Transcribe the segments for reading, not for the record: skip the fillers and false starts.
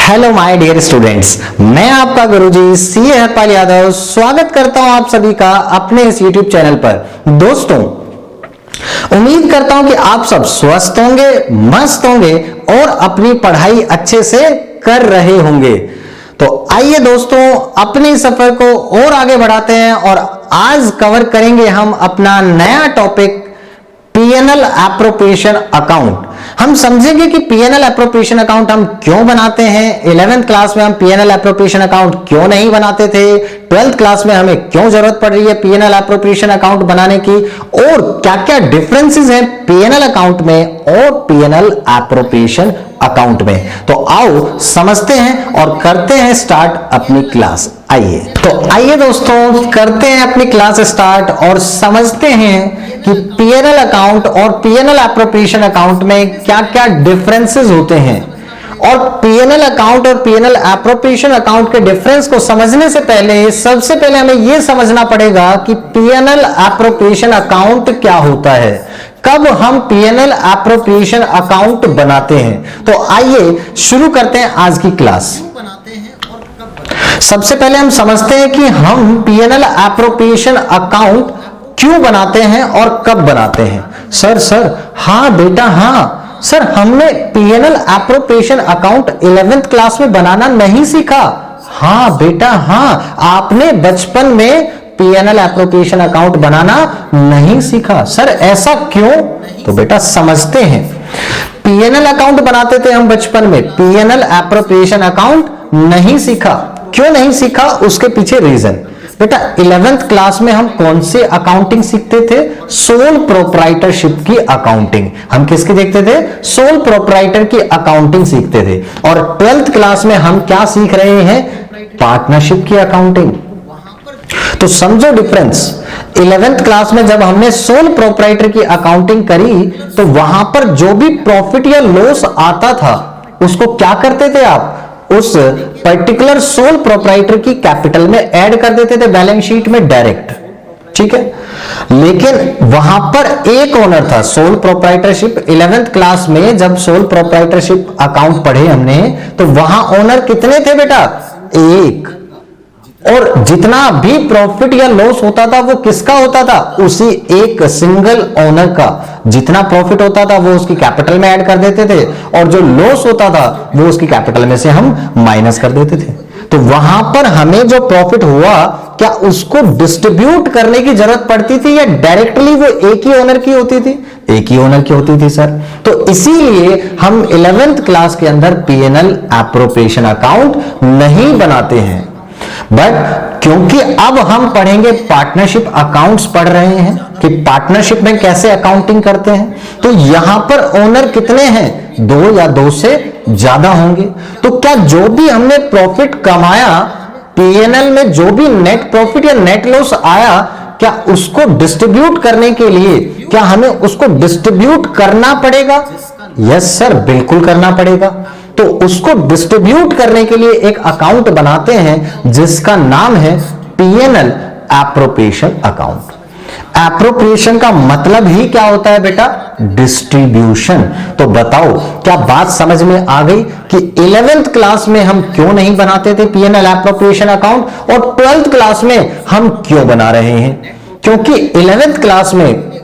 Hello my dear students, मैं आपका गुरुजी CA Harpal Yadav स्वागत करता हूं आप सभी का अपने इस यूट्यूब चैनल पर। दोस्तों, उम्मीद करता हूं कि आप सब स्वस्थ होंगे, मस्त होंगे और अपनी पढ़ाई अच्छे से कर रहे होंगे। तो आइए दोस्तों, अपने सफर को और आगे बढ़ाते हैं और आज कवर करेंगे हम अपना नया टॉपिक पीएनएल एप्रोप्रिएशन अकाउंट। हम समझेंगे कि पीएनएल एप्रोप्रिएशन अकाउंट हम क्यों बनाते हैं, 11th क्लास में हम पीएनएल एप्रोप्रिएशन अकाउंट क्यों नहीं बनाते थे, 12th क्लास में हमें क्यों जरूरत पड़ रही है पीएनएल एप्रोप्रिएशन अकाउंट बनाने की, और क्या क्या डिफरेंसेस हैं पीएनएल अकाउंट में और पीएनएल एप्रोप्रिएशन अकाउंट में। तो आओ समझते हैं और करते हैं स्टार्ट अपनी क्लास। आइए दोस्तों, करते हैं अपनी क्लास स्टार्ट और समझते हैं कि पीएनएल अकाउंट और पीएनएल एप्रोप्रिएशन अकाउंट में क्या क्या डिफरेंसेस होते हैं। और पीएनएल अकाउंट और पीएनएल एप्रोप्रिएशन अकाउंट के डिफरेंस को समझने से पहले सबसे पहले हमें यह समझना पड़ेगा कि पीएनएल एप्रोप्रिएशन अकाउंट क्या होता है, कब हम पीएनएल एप्रोप्रिएशन अकाउंट बनाते हैं। तो आइए शुरू करते हैं आज की क्लास। सबसे पहले हम समझते हैं कि हम पीएनएल एप्रोप्रिएशन अकाउंट क्यों बनाते हैं और कब बनाते हैं। सर हाँ बेटा हाँ सर, हमने PNL appropriation account 11th class में बनाना नहीं सीखा। हाँ बेटा हाँ, आपने बचपन में पीएनएल एप्रोप्रिएशन अकाउंट बनाना नहीं सीखा। सर ऐसा क्यों? तो बेटा समझते हैं। पीएनएल अकाउंट बनाते थे हम बचपन में, पीएनएल एप्रोप्रिएशन अकाउंट नहीं सीखा। क्यों नहीं सीखा, उसके पीछे रीजन। बेटा 11th क्लास में हम कौन से अकाउंटिंग सीखते थे? सोल प्रोप्राइटरशिप की अकाउंटिंग। हम किसकी देखते थे? सोल प्रोप्राइटर की अकाउंटिंग सीखते थे। और 12th क्लास में हम क्या सीख रहे हैं? पार्टनरशिप की अकाउंटिंग। तो समझो डिफरेंस। 11th क्लास में जब हमने सोल प्रोप्राइटर की अकाउंटिंग करी तो वहां पर जो भी प्रॉफिट या लॉस आता था उसको क्या करते थे आप? उस पर्टिकुलर सोल प्रोप्राइटर की कैपिटल में ऐड कर देते थे बैलेंस शीट में डायरेक्ट, ठीक है। लेकिन वहां पर एक ओनर था, सोल प्रोप्राइटरशिप। 11th क्लास में जब सोल प्रोप्राइटरशिप अकाउंट पढ़े हमने तो वहां ओनर कितने थे बेटा? एक। और जितना भी प्रॉफिट या लॉस होता था वो किसका होता था? उसी एक सिंगल ओनर का। जितना प्रॉफिट होता था वो उसकी कैपिटल में ऐड कर देते थे और जो लॉस होता था वो उसकी कैपिटल में से हम माइनस कर देते थे। तो वहां पर हमें जो प्रॉफिट हुआ, क्या उसको डिस्ट्रीब्यूट करने की जरूरत पड़ती थी या डायरेक्टली वो एक ही ओनर की होती थी? एक ही ओनर की होती थी सर। तो इसीलिए हम 11th क्लास के अंदर पीएनएल एप्रोप्रिएशन अकाउंट नहीं बनाते हैं। बट क्योंकि अब हम पढ़ेंगे पार्टनरशिप अकाउंट्स पढ़ रहे हैं कि पार्टनरशिप में कैसे अकाउंटिंग करते हैं, तो यहां पर ओनर कितने हैं? 2 या 2 से ज्यादा होंगे। तो क्या जो भी हमने प्रॉफिट कमाया पीएनएल में, जो भी नेट प्रॉफिट या नेट लॉस आया, क्या उसको डिस्ट्रीब्यूट करने के लिए क्या हमें उसको डिस्ट्रीब्यूट करना पड़ेगा? यस सर, बिल्कुल करना पड़ेगा। तो उसको डिस्ट्रीब्यूट करने के लिए एक अकाउंट बनाते हैं जिसका नाम है पीएनएल एप्रोप्रिएशन अकाउंट। एप्रोप्रिएशन का मतलब ही क्या होता है बेटा? डिस्ट्रीब्यूशन। तो बताओ, क्या बात समझ में आ गई कि 11th क्लास में हम क्यों नहीं बनाते थे पीएनएल एप्रोप्रिएशन अकाउंट और 12th क्लास में हम क्यों बना रहे हैं? क्योंकि 11th क्लास में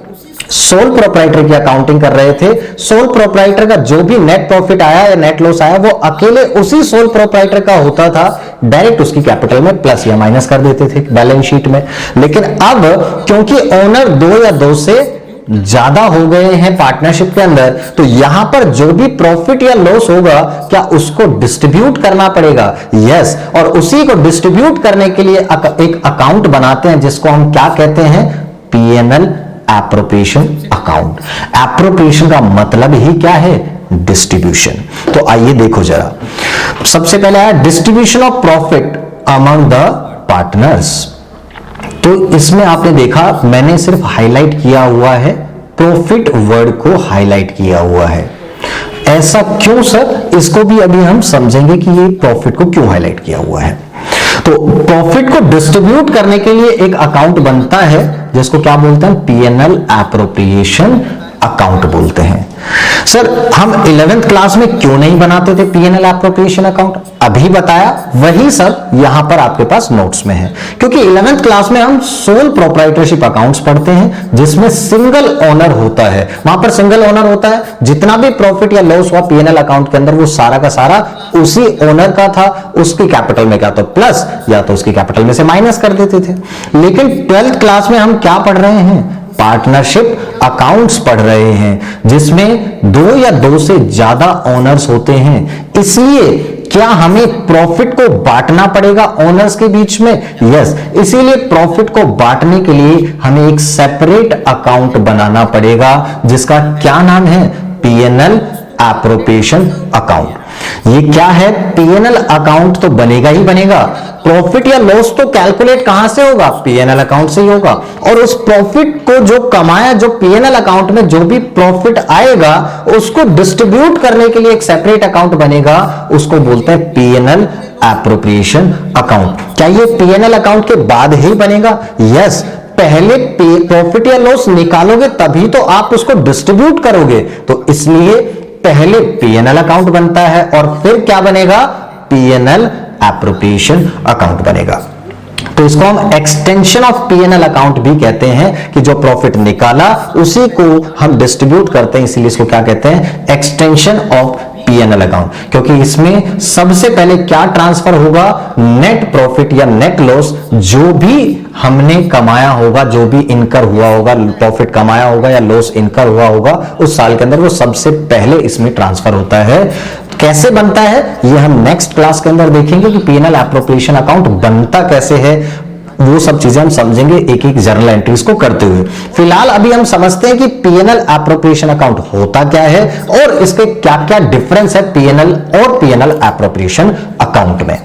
सोल प्रोप्राइटर की अकाउंटिंग कर रहे थे। सोल प्रोप्राइटर का जो भी नेट प्रॉफिट आया या नेट लॉस आया वो अकेले उसी सोल प्रोप्राइटर का होता था, डायरेक्ट उसकी कैपिटल में प्लस या माइनस कर देते थे बैलेंस शीट में। लेकिन अब क्योंकि ओनर 2 या 2 से ज्यादा हो गए हैं पार्टनरशिप के अंदर, तो यहां पर जो भी प्रॉफिट या लॉस होगा क्या उसको डिस्ट्रीब्यूट करना पड़ेगा? यस। और उसी को डिस्ट्रीब्यूट करने के लिए एक अकाउंट बनाते हैं जिसको हम क्या कहते हैं? PNL appropriation account. एप्रोप्रिएशन का मतलब ही क्या है? डिस्ट्रीब्यूशन। तो आइए देखो जरा, सबसे पहले है distribution of profit among the partners. तो इसमें आपने देखा मैंने सिर्फ हाईलाइट किया हुआ है, प्रॉफिट वर्ड को हाईलाइट किया हुआ है। ऐसा क्यों सर? इसको भी अभी हम समझेंगे कि ये प्रॉफिट को क्यों हाईलाइट किया हुआ है। तो प्रॉफिट को डिस्ट्रीब्यूट करने के लिए एक अकाउंट बनता है जिसको क्या बोलते हैं? पीएनएल एप्रोप्रिएशन अकाउंट बोलते हैं। सर हम 11th क्लास में क्यों नहीं बनाते थे पीएनएल एप्रोप्रिएशन अकाउंट? अभी बताया वही सब यहां पर आपके पास नोट्स में है, क्योंकि 11th क्लास में हम सोल प्रोप्राइटरशिप अकाउंट्स पढ़ते हैं जिसमें सिंगल ओनर होता है। वहां पर सिंगल ओनर होता है, जितना भी प्रॉफिट या लॉस हुआ पीएनएल अकाउंट के अंदर वो सारा का सारा उसी ओनर का था, उसकी कैपिटल में क्या तो प्लस या तो उसकी कैपिटल में से माइनस कर देते थे। लेकिन 12th क्लास में हम क्या पढ़ रहे हैं? पार्टनरशिप अकाउंट्स पढ़ रहे हैं जिसमें दो या दो से ज्यादा ओनर्स होते हैं। इसलिए क्या हमें प्रॉफिट को बांटना पड़ेगा ओनर्स के बीच में? यस, इसीलिए प्रॉफिट को बांटने के लिए हमें एक सेपरेट अकाउंट बनाना पड़ेगा जिसका क्या नाम है? PNL appropriation account. ये क्या है? पीएनएल अकाउंट तो बनेगा ही बनेगा। प्रॉफिट या लॉस तो कैलकुलेट कहां से होगा? पीएनएल अकाउंट से ही होगा। और उस प्रॉफिट को जो कमाया, जो पीएनएल अकाउंट में जो भी प्रॉफिट आएगा उसको डिस्ट्रीब्यूट करने के लिए एक सेपरेट अकाउंट बनेगा, उसको बोलते हैं पीएनएल एप्रोप्रिएशन अकाउंट। क्या ये पीएनएल अकाउंट के बाद ही बनेगा? यस, पहले प्रॉफिट या लॉस निकालोगे तभी तो आप उसको डिस्ट्रीब्यूट करोगे। तो इसलिए पहले पीएनएल अकाउंट बनता है और फिर क्या बनेगा? पीएनएल एप्रोप्रिएशन अकाउंट बनेगा। तो इसको हम एक्सटेंशन ऑफ पीएनएल अकाउंट भी कहते हैं कि जो प्रॉफिट निकाला उसी को हम डिस्ट्रीब्यूट करते हैं, इसीलिए इसको क्या कहते हैं? Extension of PNL account. क्योंकि इसमें सबसे पहले क्या ट्रांसफर होगा? नेट प्रॉफिट या नेट लॉस जो भी हमने कमाया होगा, जो भी इनकर हुआ होगा, प्रॉफिट कमाया होगा या लॉस इनकर हुआ होगा उस साल के अंदर, वो सबसे पहले इसमें ट्रांसफर होता है। कैसे बनता है ये हम नेक्स्ट क्लास के अंदर देखेंगे कि पीएनएल एप्रोप्रिएशन अकाउंट बनता कैसे है, वो सब चीजें हम समझेंगे एक एक जर्नल एंट्रीज को करते हुए। फिलहाल अभी हम समझते हैं कि पीएनएल एप्रोप्रिएशन अकाउंट होता क्या है और इसके क्या क्या डिफरेंस है पीएनएल और पीएनएल एप्रोप्रिएशन अकाउंट में।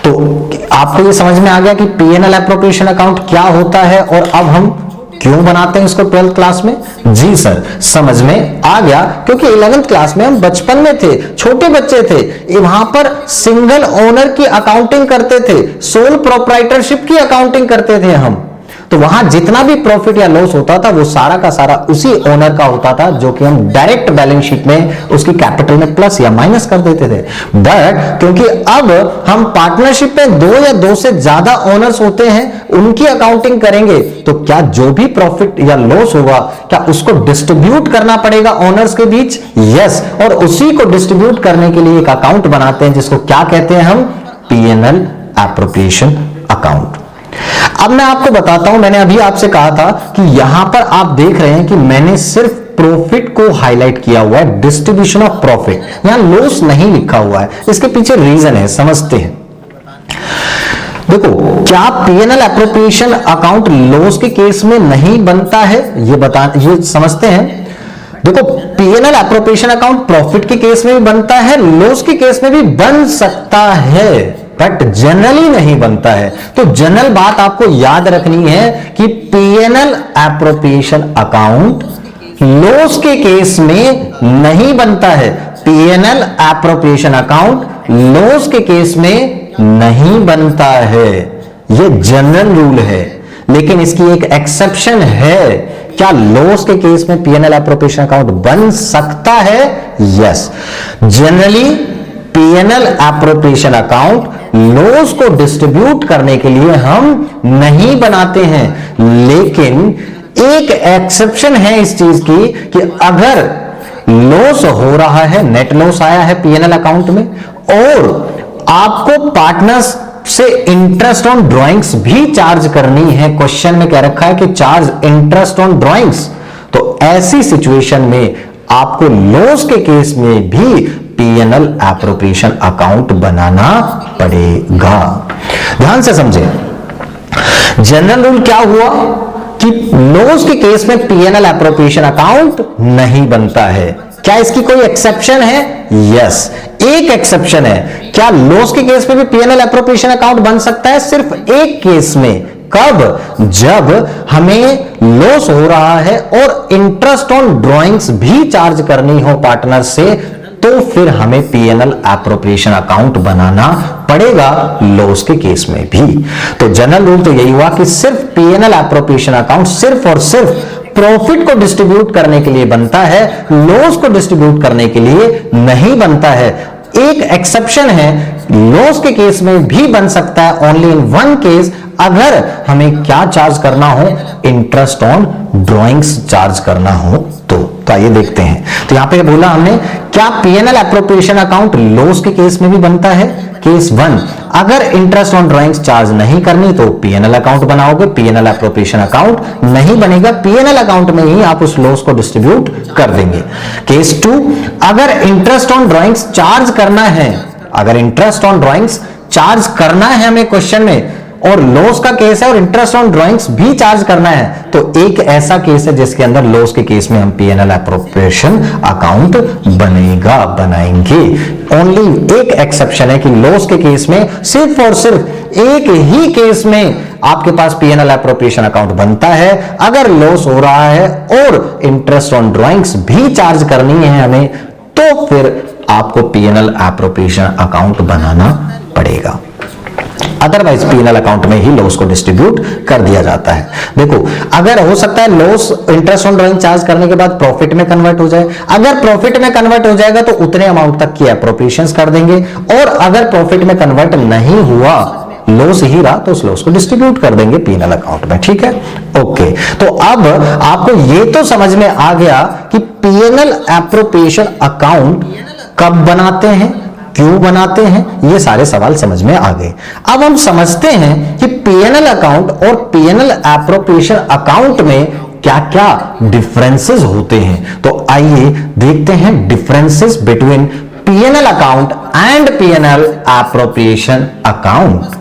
तो आपको ये समझ में आ गया कि पीएनएल एप्रोप्रिएशन अकाउंट क्या होता है और अब हम क्यों बनाते हैं इसको 12th क्लास में? जी सर, समझ में आ गया, क्योंकि 11th क्लास में हम बचपन में थे, छोटे बच्चे थे, वहां पर सिंगल ओनर की अकाउंटिंग करते थे, सोल प्रोप्राइटरशिप की अकाउंटिंग करते थे हम। तो वहां जितना भी प्रॉफिट या लॉस होता था वो सारा का सारा उसी ओनर का होता था, जो कि हम डायरेक्ट बैलेंस शीट में उसकी कैपिटल में प्लस या माइनस कर देते थे। बट क्योंकि अब हम पार्टनरशिप में दो या दो से ज्यादा ओनर्स होते हैं, उनकी अकाउंटिंग करेंगे, तो क्या जो भी प्रॉफिट या लॉस होगा क्या उसको डिस्ट्रीब्यूट करना पड़ेगा ओनर्स के बीच? यस, और उसी को डिस्ट्रीब्यूट करने के लिए एक अकाउंट बनाते हैं जिसको क्या कहते हैं हम? PNL appropriation account. अब मैं आपको बताता हूं, मैंने अभी आपसे कहा था कि यहां पर आप देख रहे हैं कि मैंने सिर्फ प्रॉफिट को हाईलाइट किया हुआ है, डिस्ट्रीब्यूशन ऑफ प्रॉफिट, यहां लॉस नहीं लिखा हुआ है। इसके पीछे रीजन है, समझते हैं। देखो, क्या पीएनएल एप्रोप्रिएशन अकाउंट लॉस के केस में नहीं बनता है? ये समझते हैं। देखो, पीएनएल एप्रोप्रिएशन अकाउंट प्रॉफिट के केस में भी बनता है, लॉस के केस में भी बन सकता है, बट जनरली नहीं बनता है। तो जनरल बात आपको याद रखनी है कि पीएनएल एप्रोप्रिएशन अकाउंट लॉस के केस में नहीं बनता है। पीएनएल एप्रोप्रिएशन अकाउंट लॉस के केस में नहीं बनता है, यह जनरल रूल है। लेकिन इसकी एक एक्सेप्शन है। क्या लॉस के केस में पीएनएल एप्रोप्रिएशन अकाउंट बन सकता है? Yes, generally PNL appropriation account loss को डिस्ट्रीब्यूट करने के लिए हम नहीं बनाते हैं। लेकिन एक एक्सेप्शन है इस चीज की कि अगर लॉस हो रहा है, नेट लॉस आया है पीएनएल अकाउंट में, और आपको पार्टनर्स से इंटरेस्ट ऑन ड्राइंग्स भी चार्ज करनी है, क्वेश्चन में कह रखा है कि चार्ज इंटरेस्ट ऑन ड्राइंग्स, तो ऐसी सिचुएशन में आपको लॉस के केस में भी पीएनएल एप्रोप्रिएशन अकाउंट बनाना पड़ेगा। ध्यान से समझे, जनरल रूल क्या हुआ कि लॉस के केस में पीएनएल एप्रोप्रिएशन अकाउंट नहीं बनता है। क्या इसकी कोई एक्सेप्शन है? यस, एक एक्सेप्शन है। क्या लॉस के केस में भी पीएनएल एप्रोप्रिएशन अकाउंट बन सकता है? सिर्फ एक केस में। कब? जब हमें लॉस हो रहा है और इंटरेस्ट ऑन ड्राइंग्स भी चार्ज करनी हो पार्टनर से, तो फिर हमें पीएनएल एप्रोप्रिएशन अकाउंट बनाना पड़ेगा लॉस के केस में भी। तो जनरल रूल तो यही हुआ कि सिर्फ पीएनएल एप्रोप्रिएशन अकाउंट सिर्फ और सिर्फ प्रॉफिट को डिस्ट्रीब्यूट करने के लिए बनता है, लॉस को डिस्ट्रीब्यूट करने के लिए नहीं बनता है। एक एक्सेप्शन है, लॉस के केस में भी बन सकता है, ओनली इन वन केस, अगर हमें क्या चार्ज करना हो, इंटरेस्ट ऑन ड्रॉइंग्स चार्ज करना हो तो आइए देखते हैं। तो यहां पे बोला हमने, क्या पीएनएल एप्रोप्रिएशन अकाउंट लॉस के केस में भी बनता है? केस 1, अगर इंटरेस्ट ऑन ड्रॉइंग्स चार्ज नहीं करनी तो पीएनएल अकाउंट बनाओगे, पीएनएल एप्रोप्रिएशन अकाउंट नहीं बनेगा, पीएनएल अकाउंट में ही आप उस लॉस को डिस्ट्रीब्यूट कर देंगे। केस 2, अगर इंटरेस्ट ऑन ड्रॉइंग्स चार्ज करना है, अगर इंटरेस्ट ऑन ड्रॉइंग्स चार्ज करना है हमें क्वेश्चन में, और लॉस का केस है और इंटरेस्ट ऑन ड्रॉइंग्स भी चार्ज करना है, तो एक ऐसा केस है जिसके अंदर लॉस के केस में हम पीएनएल एप्रोप्रिएशन अकाउंट बनाएंगे। ओनली एक एक्सेप्शन है कि लॉस के केस में सिर्फ और सिर्फ एक ही केस में आपके पास पीएनएल एप्रोप्रिएशन अकाउंट बनता है, अगर लॉस हो रहा है और इंटरेस्ट ऑन ड्रॉइंग्स भी चार्ज करनी है हमें, तो फिर आपको पीएनएल एप्रोप्रिएशन अकाउंट बनाना पड़ेगा, अदरवाइज पीएनएल अकाउंट में ही लॉस को डिस्ट्रीब्यूट कर दिया जाता है। देखो, अगर हो सकता है loss interest on drawing charge करने के बाद प्रॉफिट में कन्वर्ट हो जाए, अगर प्रॉफिट में कन्वर्ट हो जाएगा तो उतने अमाउंट तक की एप्रोप्रिएशंस कर देंगे, और अगर प्रॉफिट में कन्वर्ट नहीं हुआ, लॉस ही रहा, तो उस लॉस को डिस्ट्रीब्यूट कर देंगे पीएनएल अकाउंट में। ठीक है, ओके। तो अब आपको ये तो समझ में आ गया कि पीएनएल एप्रोप्रिएशन अकाउंट कब बनाते हैं, क्यों बनाते हैं, ये सारे सवाल समझ में आ गए। अब हम समझते हैं कि पीएनएल अकाउंट और पीएनएल एप्रोप्रिएशन अकाउंट में क्या क्या डिफरेंसेस होते हैं। तो आइए देखते हैं differences between PNL account and PNL appropriation account.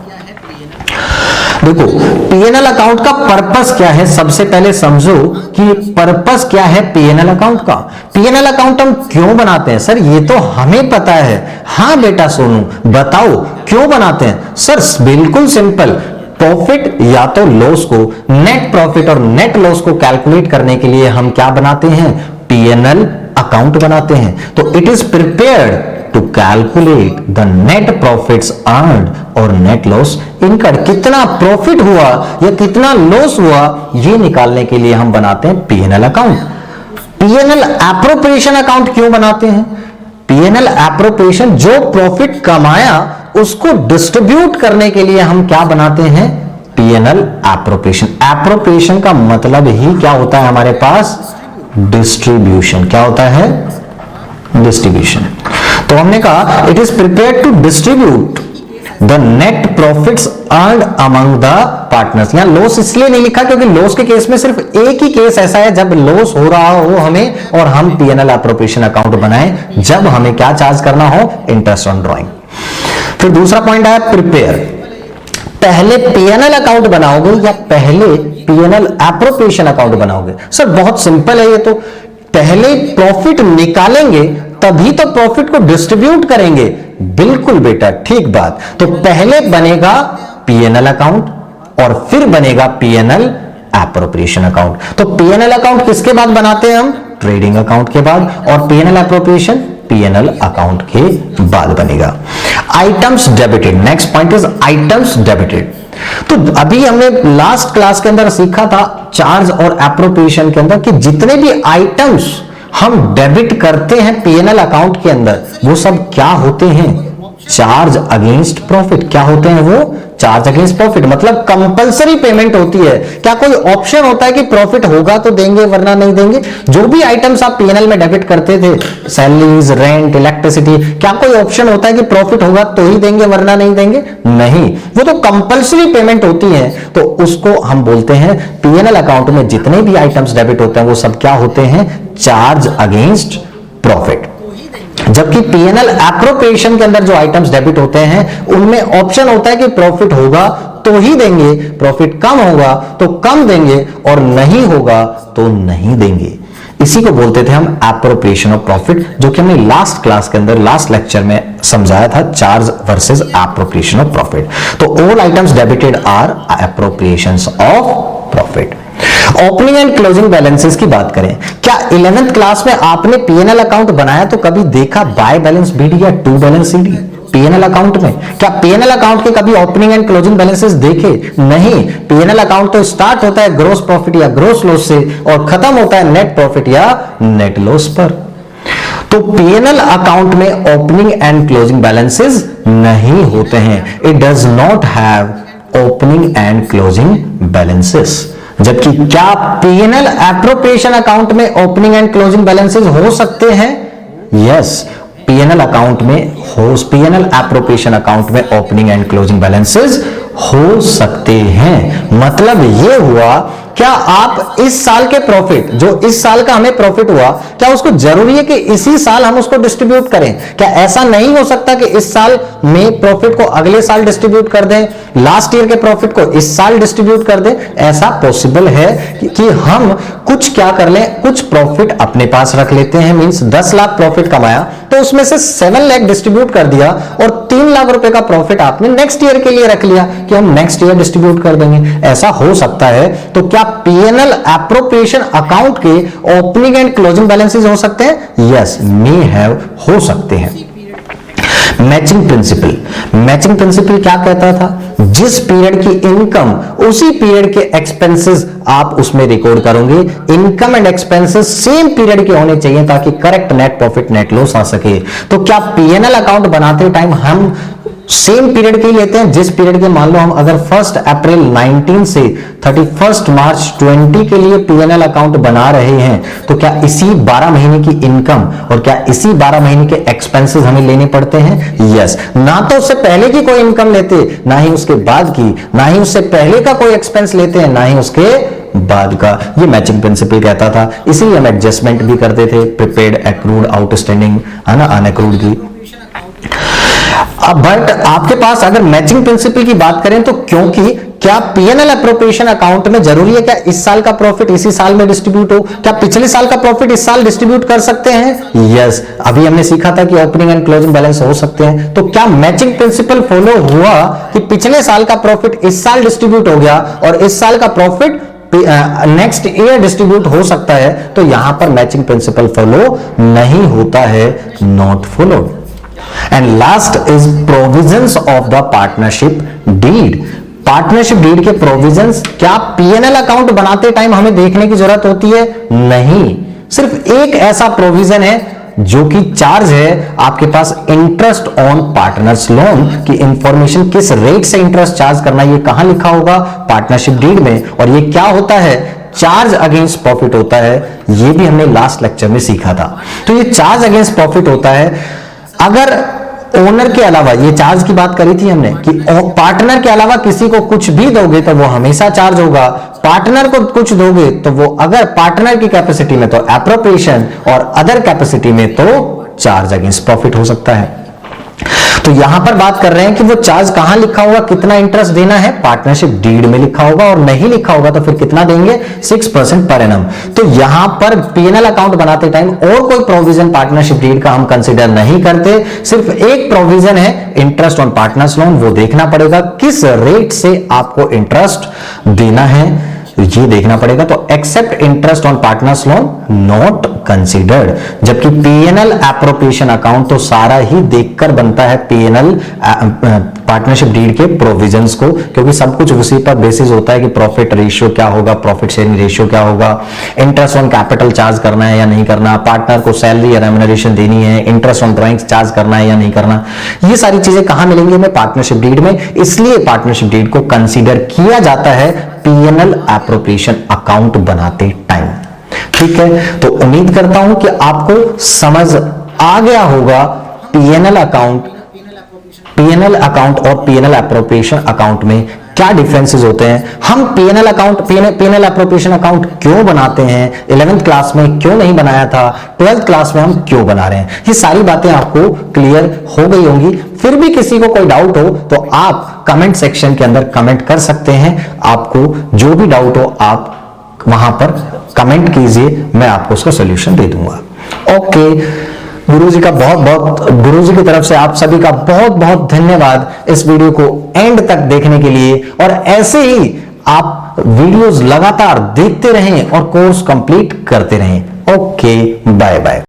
देखो, पीएनएल अकाउंट का पर्पस क्या है, सबसे पहले समझो कि पर्पस क्या है पीएनएल अकाउंट का। पीएनएल अकाउंट हम क्यों बनाते हैं? सर ये तो हमें पता है। हाँ बेटा सोनू, बताओ क्यों बनाते हैं? सर बिल्कुल सिंपल, प्रॉफिट या तो लॉस को, नेट प्रॉफिट और नेट लॉस को कैलकुलेट करने के लिए हम क्या बनाते हैं? पीएनएल अकाउंट बनाते हैं। तो it is prepared to calculate the net profits earned और net loss incurred, कितना प्रॉफिट हुआ या कितना लॉस हुआ, ये निकालने के लिए हम बनाते हैं PNL account. PNL appropriation account क्यों बनाते हैं? पीएनएल एप्रोप्रिएशन, जो प्रॉफिट कमाया उसको डिस्ट्रीब्यूट करने के लिए हम क्या बनाते हैं? PNL appropriation. एप्रोप्रिएशन का मतलब ही क्या होता है हमारे पास? डिस्ट्रीब्यूशन। क्या होता है? डिस्ट्रीब्यूशन। तो हमने कहा it is prepared to distribute the net profits earned among the partners. यहां लॉस इसलिए नहीं लिखा क्योंकि लॉस के केस में सिर्फ एक ही केस ऐसा है जब लॉस हो रहा हो हमें और हम पीएनएल एप्रोप्रिएशन अकाउंट बनाएं, जब हमें क्या चार्ज करना हो? Interest on drawing. फिर दूसरा पॉइंट आया प्रिपेयर। पहले पीएनएल अकाउंट बनाओगे या पहले पीएनएल एप्रोप्रिएशन अकाउंट बनाओगे? सर बहुत सिंपल है ये तो, पहले प्रॉफिट निकालेंगे तभी तो प्रॉफिट को डिस्ट्रीब्यूट करेंगे। बिल्कुल बेटा, ठीक बात। तो पहले बनेगा पीएनएल अकाउंट और फिर बनेगा पीएनएल एप्रोप्रिएशन अकाउंट। तो पीएनएल अकाउंट किसके बाद बनाते हैं हम? ट्रेडिंग अकाउंट के बाद, और पीएनएल एप्रोप्रिएशन पीएनएल अकाउंट के बाद बनेगा। Items debited, next point is items debited. तो अभी हमने लास्ट क्लास के अंदर सीखा था चार्ज और एप्रोप्रिएशन के अंदर कि जितने भी आइटम्स हम डेबिट करते हैं पीएनएल अकाउंट के अंदर, वो सब क्या होते हैं? Charge against profit. क्या होते हैं वो? चार्ज अगेंस्ट प्रॉफिट, मतलब कंपलसरी पेमेंट होती है। क्या कोई ऑप्शन होता है कि प्रॉफिट होगा तो देंगे वरना नहीं देंगे? जो भी आइटम्स आप पीएनएल में डेबिट करते थे, सैलरीज, रेंट, इलेक्ट्रिसिटी, क्या कोई ऑप्शन होता है कि प्रॉफिट होगा तो ही देंगे वरना नहीं देंगे? नहीं, वो तो कंपलसरी पेमेंट होती है। तो उसको हम बोलते हैं पीएनएल अकाउंट में जितने भी आइटम्स डेबिट होते हैं वो सब क्या होते हैं? Charge against profit. जबकि पीएनएल एप्रोप्रिएशन के अंदर जो आइटम्स डेबिट होते हैं उनमें ऑप्शन होता है कि प्रॉफिट होगा तो ही देंगे, प्रॉफिट कम होगा तो कम देंगे, और नहीं होगा तो नहीं देंगे। इसी को बोलते थे हम एप्रोप्रिएशन ऑफ प्रॉफिट, जो कि हमने लास्ट क्लास के अंदर, लास्ट लेक्चर में समझाया था, charge versus appropriation of profit. तो all items debited are appropriations of profit. Opening and closing balances की बात करें, क्या 11th क्लास में आपने पीएनएल अकाउंट बनाया तो कभी देखा बाय बैलेंस बीडी या to balance CD PNL account में? क्या पीएनएल अकाउंट के कभी ओपनिंग एंड क्लोजिंग बैलेंसेस देखे? नहीं। पीएनएल अकाउंट तो स्टार्ट होता है ग्रोस प्रॉफिट या ग्रोस लॉस से और खत्म होता है नेट प्रॉफिट या नेट लॉस पर। तो पीएनएल अकाउंट में ओपनिंग एंड क्लोजिंग बैलेंसेस नहीं होते हैं। It does not have opening and closing balances. जबकि क्या पीएनएल एप्रोप्रिएशन अकाउंट में ओपनिंग एंड क्लोजिंग बैलेंसेस हो सकते हैं? यस, पीएनएल अकाउंट में पीएनएल एप्रोप्रिएशन अकाउंट में ओपनिंग एंड क्लोजिंग बैलेंसेस हो सकते हैं। मतलब यह हुआ, क्या आप इस साल के प्रॉफिट, जो इस साल का हमें प्रॉफिट हुआ, क्या उसको जरूरी है कि इसी साल हम उसको डिस्ट्रीब्यूट करें? क्या ऐसा नहीं हो सकता कि इस साल में प्रॉफिट को अगले साल डिस्ट्रीब्यूट कर दें, लास्ट ईयर के प्रॉफिट को इस साल डिस्ट्रीब्यूट कर दें? ऐसा पॉसिबल है कि हम कुछ क्या कर लें, कुछ प्रॉफिट अपने पास रख लेते हैं। मींस 10 लाख प्रॉफिट कमाया तो उसमें से 7 लाख डिस्ट्रीब्यूट कर दिया और 3 लाख रुपए का प्रॉफिट आपने नेक्स्ट ईयर के लिए रख लिया कि हम नेक्स्ट ईयर डिस्ट्रीब्यूट कर देंगे। ऐसा हो सकता है। तो क्या पीएनएल एप्रोप्रिएशन अकाउंट के ओपनिंग एंड क्लोजिंग बैलेंसेस हो सकते हैं? यस, मे हैव, हो सकते हैं। मैचिंग प्रिंसिपल, मैचिंग प्रिंसिपल क्या कहता था? जिस पीरियड की इनकम उसी पीरियड के एक्सपेंसेस आप उसमें रिकॉर्ड करोगे। Income and expenses same period के होने चाहिए ताकि correct net profit net loss आ सके। तो क्या पीएनएल अकाउंट बनाते टाइम हम सेम पीरियड के ही लेते हैं? जिस पीरियड के, मान लो हम अगर 1 अप्रैल 19 से 31 मार्च 20 के लिए पीएनएल अकाउंट बना रहे हैं, तो क्या इसी 12 महीने की इनकम और क्या इसी 12 महीने के एक्सपेंसेस हमें लेने पड़ते हैं? यस। ना तो उससे पहले की कोई इनकम लेते, ना ही उसके बाद की, ना ही उससे पहले का कोई एक्सपेंस लेते हैं, ना ही उसके बाद का। ये मैचिंग प्रिंसिपल कहता था। इसीलिए हम एडजस्टमेंट भी करते थे, प्रीपेड, एक्रूड, आउटस्टैंडिंग, है ना, अनएक्रूड की। बट आपके पास अगर मैचिंग प्रिंसिपल की बात करें तो, क्योंकि क्या पीएनएल एप्रोप्रिएशन अकाउंट में जरूरी है क्या इस साल का प्रॉफिट इसी साल में डिस्ट्रीब्यूट हो? क्या पिछले साल का प्रॉफिट इस साल डिस्ट्रीब्यूट कर सकते हैं? यस। अभी हमने सीखा था कि ओपनिंग एंड क्लोजिंग बैलेंस हो सकते हैं। तो क्या मैचिंग प्रिंसिपल फॉलो हुआ कि पिछले साल का प्रॉफिट इस साल डिस्ट्रीब्यूट हो गया और इस साल का प्रॉफिट नेक्स्ट ईयर डिस्ट्रीब्यूट हो सकता है? तो यहां पर मैचिंग प्रिंसिपल फॉलो नहीं होता है, not followed. And last is provisions of the partnership deed. Partnership deed के प्रोविजंस क्या पीएनएल अकाउंट बनाते टाइम हमें देखने की जरूरत होती है? नहीं। सिर्फ एक ऐसा प्रोविजन है जो कि चार्ज है आपके पास, इंटरेस्ट ऑन पार्टनर्स लोन की इंफॉर्मेशन, किस रेट से इंटरेस्ट चार्ज करना, ये कहां लिखा होगा? पार्टनरशिप डीड में। और ये क्या होता है? चार्ज अगेंस्ट प्रॉफिट होता है। ये भी हमने लास्ट लेक्चर में सीखा था। तो ये चार्ज अगेंस्ट प्रॉफिट होता है। अगर ओनर के अलावा, ये चार्ज की बात करी थी हमने कि पार्टनर के अलावा किसी को कुछ भी दोगे तो वो हमेशा चार्ज होगा। पार्टनर को कुछ दोगे तो वो, अगर पार्टनर की कैपेसिटी में तो एप्रोप्रिएशन और अदर कैपेसिटी में तो चार्ज अगेंस्ट प्रॉफिट हो सकता है। तो यहां पर बात कर रहे हैं कि वो चार्ज कहां लिखा होगा, कितना इंटरेस्ट देना है? पार्टनरशिप डीड में लिखा होगा। और नहीं लिखा होगा तो फिर कितना देंगे? 6% पर एनम। तो यहां पर पीएनएल अकाउंट बनाते टाइम और कोई प्रोविजन पार्टनरशिप डीड का हम कंसीडर नहीं करते। सिर्फ एक प्रोविजन है, इंटरेस्ट ऑन पार्टनर्स लोन। वो देखना पड़ेगा किस रेट से आपको इंटरेस्ट देना है, ये देखना पड़ेगा। तो except interest on partners loan not considered. जबकि पीएनएल एप्रोप्रिएशन अकाउंट तो सारा ही देखकर बनता है पीएनएल पार्टनरशिप डीड के प्रोविजंस को, क्योंकि सब कुछ उसी पर बेसिस होता है कि प्रॉफिट रेशियो क्या होगा, प्रॉफिट शेयरिंग रेशियो क्या होगा, इंटरेस्ट ऑन कैपिटल चार्ज करना है या नहीं करना, पार्टनर को सैलरी या रेम्युनरेशन देनी है, इंटरेस्ट ऑन ड्राइंग्स चार्ज करना है या नहीं करना। ये सारी चीजें कहां मिलेंगी हमें? पार्टनरशिप डीड में। इसलिए पार्टनरशिप डीड को कंसीडर किया जाता है पीएनएल एप्रोप्रिएशन अकाउंट बनाते टाइम। ठीक है, तो उम्मीद करता हूं कि आपको समझ आ गया होगा पीएनएल अकाउंट और पीएनएल एप्रोप्रिएशन अकाउंट में क्या डिफरेंसेस होते हैं। हम PNL account, PNL appropriation account क्यों बनाते हैं, 11th क्लास में क्यों नहीं बनाया था, 12th क्लास में हम क्यों बना रहे हैं, ये सारी बातें आपको क्लियर हो गई होंगी। फिर भी किसी को कोई डाउट हो तो आप कमेंट सेक्शन के अंदर कमेंट कर सकते हैं। आपको जो भी डाउट हो आप वहां पर कमेंट कीजिए, मैं आपको उसका सॉल्यूशन दे दूंगा। ओके, गुरुजी का गुरुजी की तरफ से आप सभी का बहुत बहुत धन्यवाद इस वीडियो को एंड तक देखने के लिए। और ऐसे ही आप वीडियोस लगातार देखते रहें और कोर्स कंप्लीट करते रहें। Okay, bye bye.